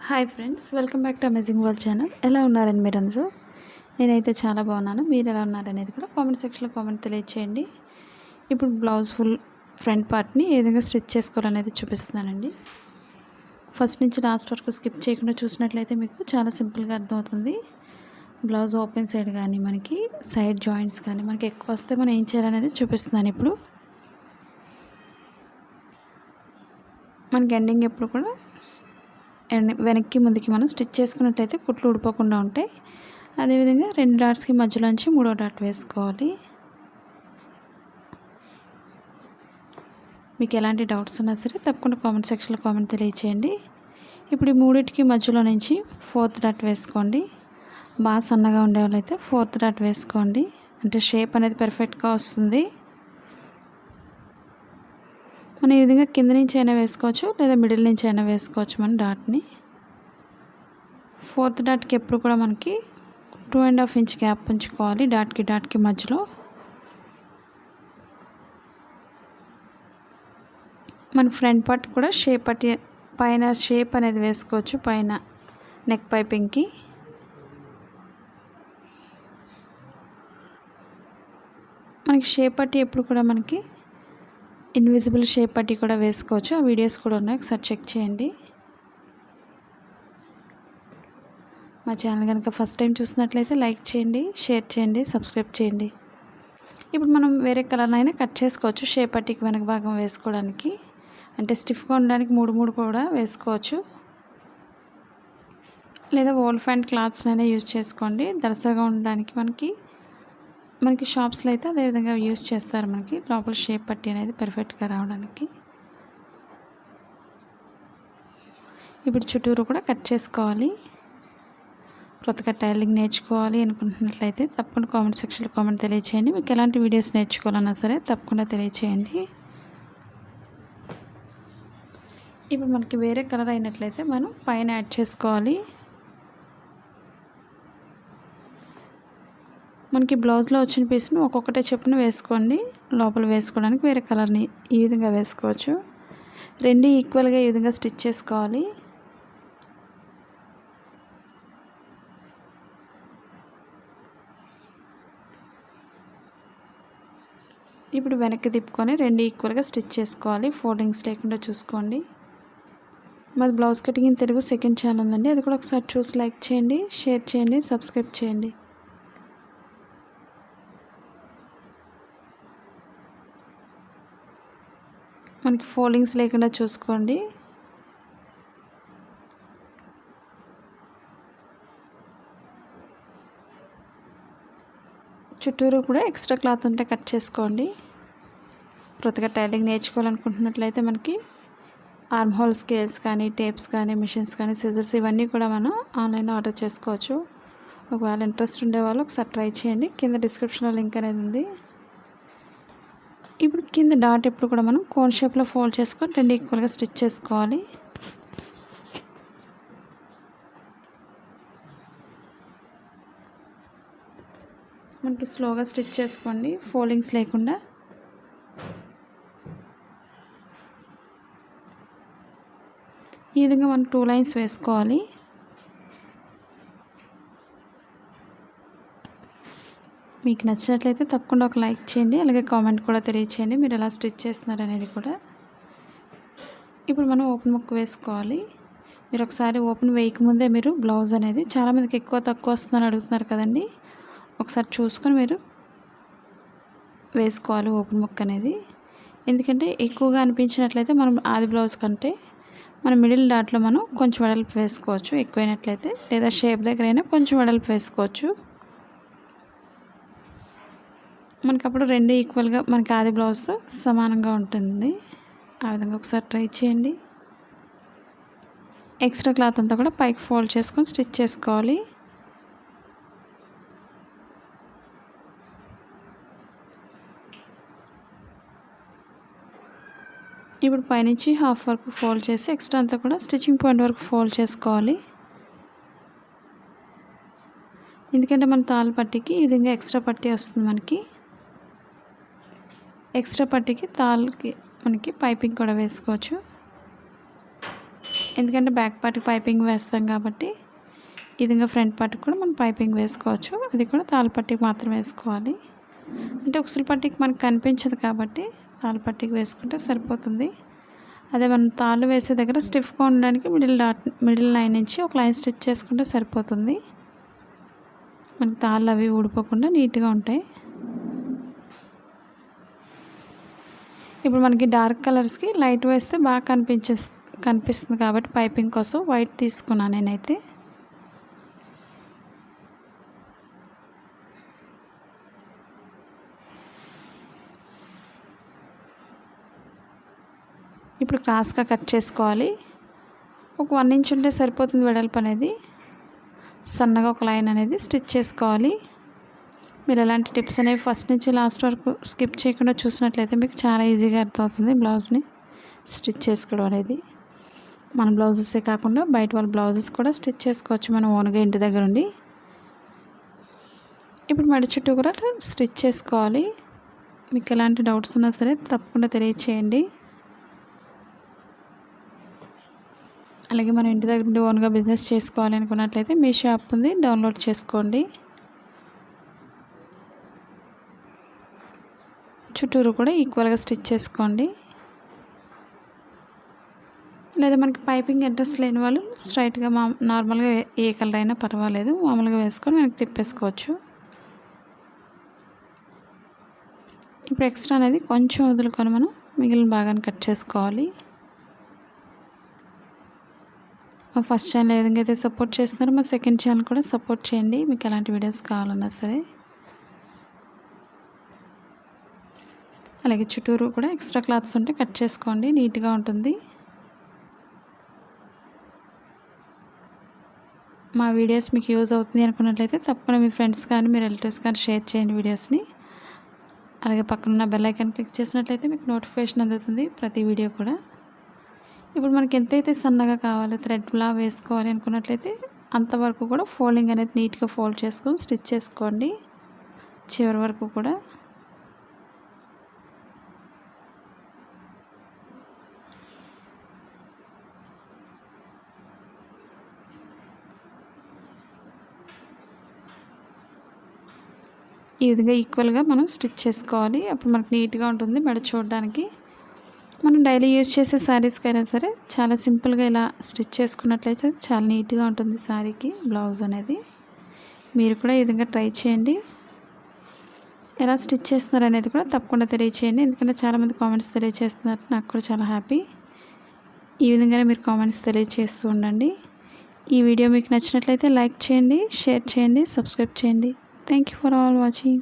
Hi friends, welcome back to amazing world channel. ఎలా ఉన్నారని మీరందరూ? నేనైతే చాలా బాగున్నాను. మీరు ఎలా ఉన్నారనేది కూడా కామెంట్ సెక్షన్లో కామెంట్ తెలియచేయండి. ఇప్పుడు బ్లౌజ్ ఫుల్ ఫ్రంట్ పార్ట్ని ఏ విధంగా స్టిచ్ చేసుకోవాలనేది చూపిస్తున్నానండి. ఫస్ట్ నుంచి లాస్ట్ వరకు స్కిప్ చేయకుండా చూసినట్లయితే మీకు చాలా సింపుల్గా అర్థమవుతుంది. బ్లౌజ్ ఓపెన్ సైడ్ కానీ మనకి సైడ్ జాయింట్స్ కానీ మనకి ఎక్కువ వస్తే మనం ఏం చేయాలనేది చూపిస్తున్నాను. ఇప్పుడు మనకి ఎండింగ్ ఎప్పుడు కూడా వెనక్కి ముందుకి మనం స్టిచ్ చేసుకున్నట్లయితే కుట్లు ఊడిపోకుండా ఉంటాయి. అదేవిధంగా 2 డాట్స్కి మధ్యలోంచి 3వ డాట్ వేసుకోవాలి. మీకు ఎలాంటి డౌట్స్ ఉన్నా సరే తప్పకుండా కామెంట్ సెక్షన్లో కామెంట్ తెలియచేయండి. ఇప్పుడు ఈ మూడింటికి మధ్యలో నుంచి 4th డాట్ వేసుకోండి. బాగా సన్నగా ఉండే వాళ్ళైతే 4th డాట్ వేసుకోండి, అంటే షేప్ అనేది పర్ఫెక్ట్గా వస్తుంది. మనం ఈ విధంగా కింద నుంచి అయినా వేసుకోవచ్చు, లేదా మిడిల్ నుంచి అయినా వేసుకోవచ్చు మన డాట్ని. 4th డాట్కి ఎప్పుడు కూడా మనకి 2.5 ఇంచ్ గ్యాప్ ఉంచుకోవాలి డాట్కి మధ్యలో. మన ఫ్రంట్ పార్ట్ కూడా షేప్ పైన షేప్ అనేది వేసుకోవచ్చు, పైన నెక్ పైపింగ్కి. మనకి షేప్ పట్టి ఎప్పుడు కూడా మనకి ఇన్విజిబుల్ షేప్ పట్టి కూడా వేసుకోవచ్చు. ఆ వీడియోస్ కూడా ఉన్నాయి, ఒకసారి చెక్ చేయండి. మా ఛానల్ కనుక ఫస్ట్ టైం చూసినట్లయితే లైక్ చేయండి, షేర్ చేయండి, సబ్స్క్రైబ్ చేయండి. ఇప్పుడు మనం వేరే కలర్నైనా కట్ చేసుకోవచ్చు షేప్ పట్టికి వెనక భాగం వేసుకోవడానికి, అంటే స్టిఫ్గా ఉండడానికి 3 కూడా వేసుకోవచ్చు. లేదా వోల్ ఫ్యాంట్ క్లాత్స్నైనా యూజ్ చేసుకోండి, దరసగా ఉండడానికి. మనకి షాప్స్లో అయితే అదేవిధంగా యూజ్ చేస్తారు, మనకి లోపల షేప్ పట్టి అనేది పర్ఫెక్ట్గా రావడానికి. ఇప్పుడు చుట్టూరు కూడా కట్ చేసుకోవాలి. కొత్తగా టైలరింగ్ నేర్చుకోవాలి అనుకుంటున్నట్లయితే తప్పకుండా కామెంట్ సెక్షన్లో కామెంట్ తెలియచేయండి. మీకు ఎలాంటి వీడియోస్ నేర్చుకోవాలన్నా సరే తప్పకుండా తెలియచేయండి. ఇప్పుడు మనకి వేరే కలర్ అయినట్లయితే మనం పైన యాడ్ చేసుకోవాలి. మనకి బ్లౌజ్లో వచ్చిన పీస్ను ఒక్కొక్కటే చొప్పున వేసుకోండి. లోపల వేసుకోవడానికి వేరే కలర్ని ఈ విధంగా వేసుకోవచ్చు. 2 ఈక్వల్గా ఈ విధంగా స్టిచ్ చేసుకోవాలి. ఇప్పుడు వెనక్కి తిప్పుకొని 2 ఈక్వల్గా స్టిచ్ చేసుకోవాలి, ఫోల్డింగ్స్ లేకుండా చూసుకోండి. మాది blouse cutting in Telugu second channel ఉందండి, అది కూడా ఒకసారి చూసి లైక్ చేయండి, షేర్ చేయండి, సబ్స్క్రైబ్ చేయండి. మనకి ఫోల్డింగ్స్ లేకుండా చూసుకోండి. చుట్టూరు కూడా ఎక్స్ట్రా క్లాత్ ఉంటే కట్ చేసుకోండి. కొత్తగా టైలరింగ్ నేర్చుకోవాలనుకుంటున్నట్లయితే మనకి ఆర్మ్ హోల్ స్కేల్స్ కానీ, టేప్స్ కానీ, మిషన్స్ కానీ, సిజర్స్ ఇవన్నీ కూడా మనం ఆన్లైన్లో ఆర్డర్ చేసుకోవచ్చు. ఒకవేళ ఇంట్రెస్ట్ ఉండేవాళ్ళు ఒకసారి ట్రై చేయండి. కింద డిస్క్రిప్షన్లో లింక్ అనేది ఉంది. ఇప్పుడు కింద డాట్ ఎప్పుడు కూడా మనం కోన్ షేప్లో ఫోల్డ్ చేసుకొని 2 ఈక్వల్గా స్టిచ్ చేసుకోవాలి. మనకి స్లోగా స్టిచ్ చేసుకోండి, ఫోల్డింగ్స్ లేకుండా. ఈ విధంగా మనం 2 లైన్స్ వేసుకోవాలి. మీకు నచ్చినట్లయితే తప్పకుండా ఒక లైక్ చేయండి, అలాగే కామెంట్ కూడా తెలియచేయండి మీరు ఎలా స్టిచ్ చేస్తున్నారు అనేది కూడా. ఇప్పుడు మనం ఓపెన్ ముక్క వేసుకోవాలి. మీరు ఒకసారి ఓపెన్ వేయకముందే మీరు బ్లౌజ్ అనేది చాలామందికి ఎక్కువ తక్కువ వస్తుందని అడుగుతున్నారు కదండి, ఒకసారి చూసుకొని మీరు వేసుకోవాలి ఓపెన్ ముక్క అనేది. ఎందుకంటే ఎక్కువగా అనిపించినట్లయితే మనం ఆది బ్లౌజ్ కంటే మన మిడిల్ డాట్లో మనం కొంచెం వెడల్పు వేసుకోవచ్చు ఎక్కువైనట్లయితే, లేదా షేప్ దగ్గర అయినా కొంచెం వెడల్పు వేసుకోవచ్చు. మనకి అప్పుడు 2 ఈక్వల్గా మనకి ఆది బ్లౌజ్తో సమానంగా ఉంటుంది. ఆ విధంగా ఒకసారి ట్రై చేయండి. ఎక్స్ట్రా క్లాత్ అంతా కూడా పైకి ఫోల్డ్ చేసుకొని స్టిచ్ చేసుకోవాలి. ఇప్పుడు పైనుంచి హాఫ్ వరకు ఫోల్డ్ చేసి ఎక్స్ట్రా అంతా కూడా స్టిచ్చింగ్ పాయింట్ వరకు ఫోల్డ్ చేసుకోవాలి. ఎందుకంటే మన తాళ్ళ పట్టీకి ఈ విధంగా ఎక్స్ట్రా పట్టీ వస్తుంది. మనకి ఎక్స్ట్రా పట్టీకి తాళ్ళకి మనకి పైపింగ్ కూడా వేసుకోవచ్చు. ఎందుకంటే బ్యాక్ పార్ట్కి పైపింగ్ వేస్తాం కాబట్టి ఈ విధంగా ఫ్రంట్ పార్ట్కి కూడా మనం పైపింగ్ వేసుకోవచ్చు. అది కూడా తాళ్ళ పట్టీకి మాత్రం వేసుకోవాలి. అంటే ఉక్సుల పట్టీకి మనకు కనిపించదు కాబట్టి తాళ్ళ పట్టీకి వేసుకుంటే సరిపోతుంది. అదే మనం తాళ్ళు వేసే దగ్గర స్టిఫ్గా ఉండడానికి మిడిల్ లైన్ నుంచి ఒక లైన్ స్టిచ్ చేసుకుంటే సరిపోతుంది. మనకి తాళ్ళు అవి ఊడిపోకుండా నీట్గా ఉంటాయి. ఇప్పుడు మనకి డార్క్ కలర్స్కి లైట్ వేస్తే బాగా కనిపిస్తుంది కాబట్టి పైపింగ్ కోసం వైట్ తీసుకున్నాను నేనైతే. ఇప్పుడు క్రాస్గా కట్ చేసుకోవాలి. ఒక 1 ఇంచ్ ఉంటే సరిపోతుంది వెడల్పు అనేది. సన్నగా ఒక లైన్ అనేది స్టిచ్ చేసుకోవాలి. మీరు ఎలాంటి టిప్స్ అనేవి ఫస్ట్ నుంచి లాస్ట్ వరకు స్కిప్ చేయకుండా చూసినట్లయితే మీకు చాలా ఈజీగా అర్థమవుతుంది బ్లౌజ్ని స్టిచ్ చేసుకోవడం అనేది. మన బ్లౌజెసే కాకుండా బయట వాళ్ళ బ్లౌజెస్ కూడా స్టిచ్ చేసుకోవచ్చు మనం ఓన్గా ఇంటి దగ్గర ఉండి. ఇప్పుడు మెడ చుట్టూ కూడా స్టిచ్ చేసుకోవాలి. మీకు ఎలాంటి డౌట్స్ ఉన్నా సరే తప్పకుండా తెలియచేయండి. అలాగే మనం ఇంటి దగ్గర ఉండి ఓన్గా బిజినెస్ చేసుకోవాలి అనుకున్నట్లయితే మీ షాప్ ఉంది, డౌన్లోడ్ చేసుకోండి. చుట్టూరు కూడా ఈక్వల్గా స్టిచ్ చేసుకోండి. లేదా మనకి పైపింగ్ అడ్రస్ లేని వాళ్ళు స్ట్రైట్గా నార్మల్గా ఏ కలర్ అయినా పర్వాలేదు, మామూలుగా వేసుకొని మనకి తిప్పేసుకోవచ్చు. ఇప్పుడు ఎక్స్ట్రా అనేది కొంచెం వదులుకొని మనం మిగిలిన భాగాన్ని కట్ చేసుకోవాలి. మా ఫస్ట్ ఛానల్ ఏ విధంగా అయితే సపోర్ట్ చేస్తున్నారో మా సెకండ్ ఛానల్ కూడా సపోర్ట్ చేయండి. మీకు ఎలాంటి వీడియోస్ కావాలన్నా సరే. అలాగే చుట్టూరు కూడా ఎక్స్ట్రా క్లాత్స్ ఉంటే కట్ చేసుకోండి, నీట్గా ఉంటుంది. మా వీడియోస్ మీకు యూజ్ అవుతుంది అనుకున్నట్లయితే తప్పకుండా మీ ఫ్రెండ్స్ కానీ మీ రిలేటివ్స్ కానీ షేర్ చేయండి వీడియోస్ని. అలాగే పక్కన బెల్ ఐకాన్ క్లిక్ చేసినట్లయితే మీకు నోటిఫికేషన్ అందుతుంది ప్రతి వీడియో కూడా. ఇప్పుడు మనకి ఎంతైతే సన్నగా కావాలో థ్రెడ్లా వేసుకోవాలి అనుకున్నట్లయితే అంతవరకు కూడా ఫోల్డింగ్ అనేది నీట్గా ఫోల్డ్ చేసుకొని స్టిచ్ చేసుకోండి చివరి వరకు కూడా. ఈ విధంగా ఈక్వల్గా మనం స్టిచ్ చేసుకోవాలి. అప్పుడు మనకు నీట్గా ఉంటుంది మెడ చూడడానికి. మనం డైలీ యూజ్ చేసే శారీస్కి అయినా సరే చాలా సింపుల్గా ఇలా స్టిచ్ చేసుకున్నట్లయితే చాలా నీట్గా ఉంటుంది శారీకి బ్లౌజ్ అనేది. మీరు కూడా ఈ విధంగా ట్రై చేయండి. ఎలా స్టిచ్ చేస్తున్నారు అనేది కూడా తప్పకుండా తెలియచేయండి. ఎందుకంటే చాలామంది కామెంట్స్ తెలియచేస్తున్నారు, నాకు కూడా చాలా హ్యాపీ. ఈ విధంగానే మీరు కామెంట్స్ తెలియచేస్తూ ఉండండి. ఈ వీడియో మీకు నచ్చినట్లయితే లైక్ చేయండి, షేర్ చేయండి, సబ్స్క్రైబ్ చేయండి. Thank you for all watching.